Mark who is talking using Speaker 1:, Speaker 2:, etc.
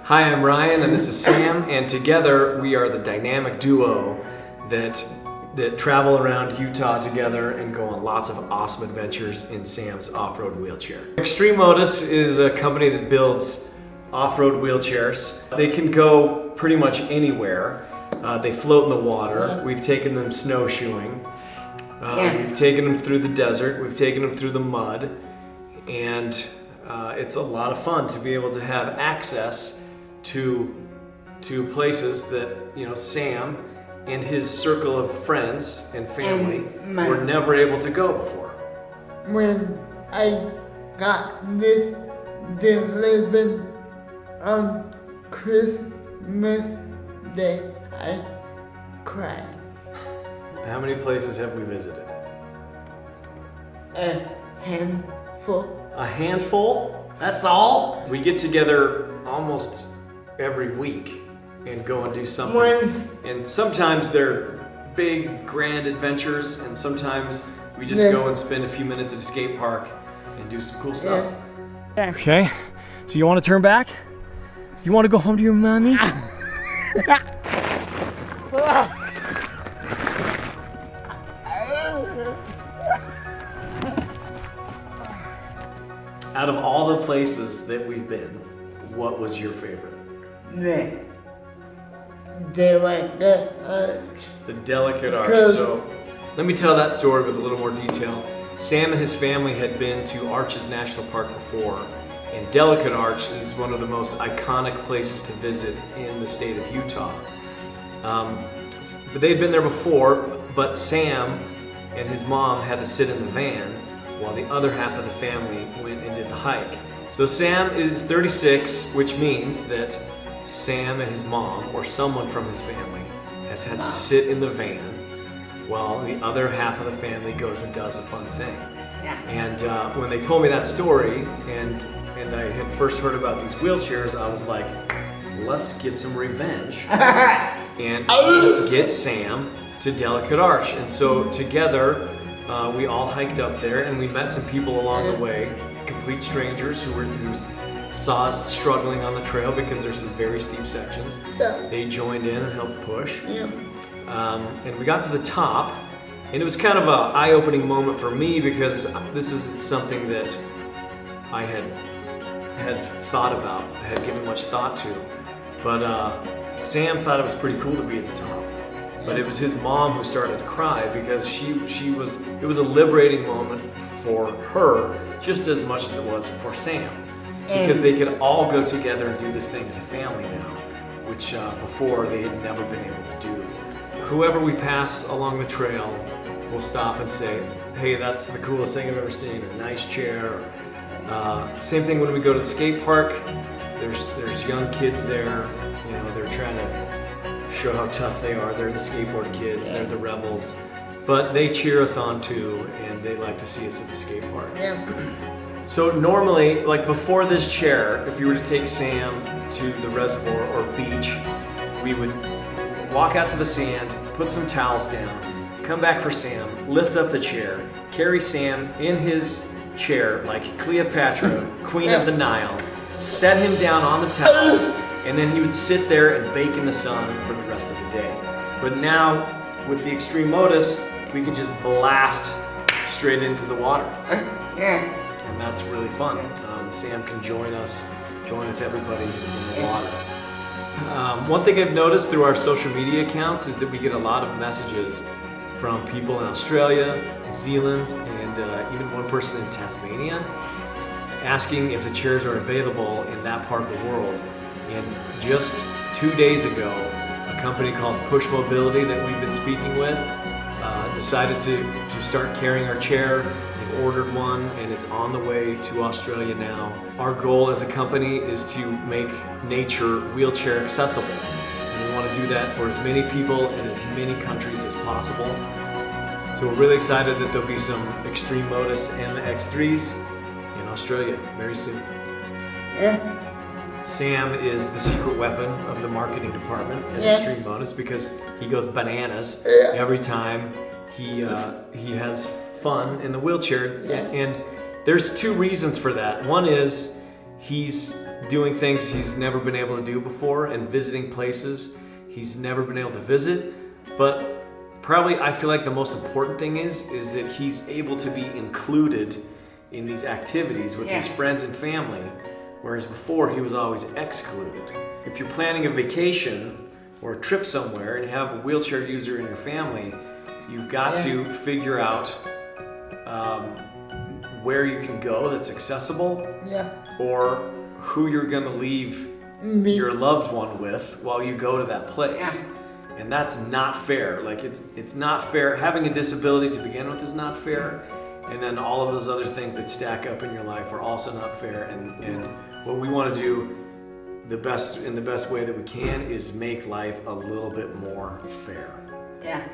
Speaker 1: Hi, I'm Ryan and this is Sam, and together we are the dynamic duo that travel around Utah together and go on lots of awesome adventures in Sam's off-road wheelchair. Extreme Motus is a company that builds off-road wheelchairs. They can go pretty much anywhere. They float in the water. We've taken them snowshoeing. We've taken them through the desert. We've taken them through the mud. And it's a lot of fun to be able to have access to places that, you know, Sam and his circle of friends and family were never able to go before.
Speaker 2: When I got this delivered on Christmas Day, I cried.
Speaker 1: How many places have we visited?
Speaker 2: A handful.
Speaker 1: A handful? That's all? We get together almost every week and go and do something. And sometimes they're big, grand adventures, and sometimes we just go and spend a few minutes at a skate park and do some cool stuff. Okay, so you want to turn back? You want to go home to your mommy? Out of all the places that we've been, what was your favorite?
Speaker 2: The delicate arch.
Speaker 1: The delicate arch. So let me tell that story with a little more detail. Sam and his family had been to Arches National Park before, and Delicate Arch is one of the most iconic places to visit in the state of Utah. But they'd been there before, but Sam and his mom had to sit in the van while the other half of the family went and did the hike. So Sam is 36, which means that Sam and his mom, or someone from his family, has had to sit in the van while the other half of the family goes and does a fun thing. And when they told me that story, and I had first heard about these wheelchairs, I was like, let's get some revenge, and let's get Sam to Delicate Arch. And so together, we all hiked up there, and we met some people along the way, complete strangers who saw us struggling on the trail because there's some very steep sections. They joined in and helped push. And we got to the top, and it was kind of an eye-opening moment for me because this isn't something that I had thought about, I had given much thought to. But Sam thought it was pretty cool to be at the top. But it was his mom who started to cry because it was a liberating moment for her just as much as it was for Sam. Because they could all go together and do this thing as a family now, which before they had never been able to do. Whoever we pass along the trail will stop and say, hey, that's the coolest thing I've ever seen, or nice chair. Same thing when we go to the skate park. There's young kids there, you know, they're trying to show how tough they are. They're the skateboard kids, they're the rebels. But they cheer us on too, and they like to see us at the skate park. So normally, like before this chair, if you were to take Sam to the reservoir or beach, we would walk out to the sand, put some towels down, come back for Sam, lift up the chair, carry Sam in his chair like Cleopatra, Queen of the Nile, set him down on the towels, and then he would sit there and bake in the sun for the rest of the day. But now, with the Extreme Motus, we can just blast straight into the water. And that's really fun. Sam can join with everybody in the water. One thing I've noticed through our social media accounts is that we get a lot of messages from people in Australia, New Zealand, and even one person in Tasmania asking if the chairs are available in that part of the world. And just 2 days ago, a company called Push Mobility that we've been speaking with decided to start carrying our chair. They've ordered one, and it's on the way to Australia now. Our goal as a company is to make nature wheelchair accessible. And we want to do that for as many people in as many countries as possible. So we're really excited that there'll be some Extreme Motus and the X3s in Australia very soon. Sam is the secret weapon of the marketing department at Extreme Motus because he goes bananas every time he has fun in the wheelchair. And there's two reasons for that. One is he's doing things he's never been able to do before and visiting places he's never been able to visit. But probably I feel like the most important thing is that he's able to be included in these activities with his friends and family, whereas before he was always excluded. If you're planning a vacation or a trip somewhere and you have a wheelchair user in your family, you've got to figure out where you can go that's accessible, or who you're gonna leave your loved one with while you go to that place. And that's not fair. Like it's not fair. Having a disability to begin with is not fair. And then all of those other things that stack up in your life are also not fair. And what we want to do the best way that we can is make life a little bit more fair.
Speaker 3: Yeah.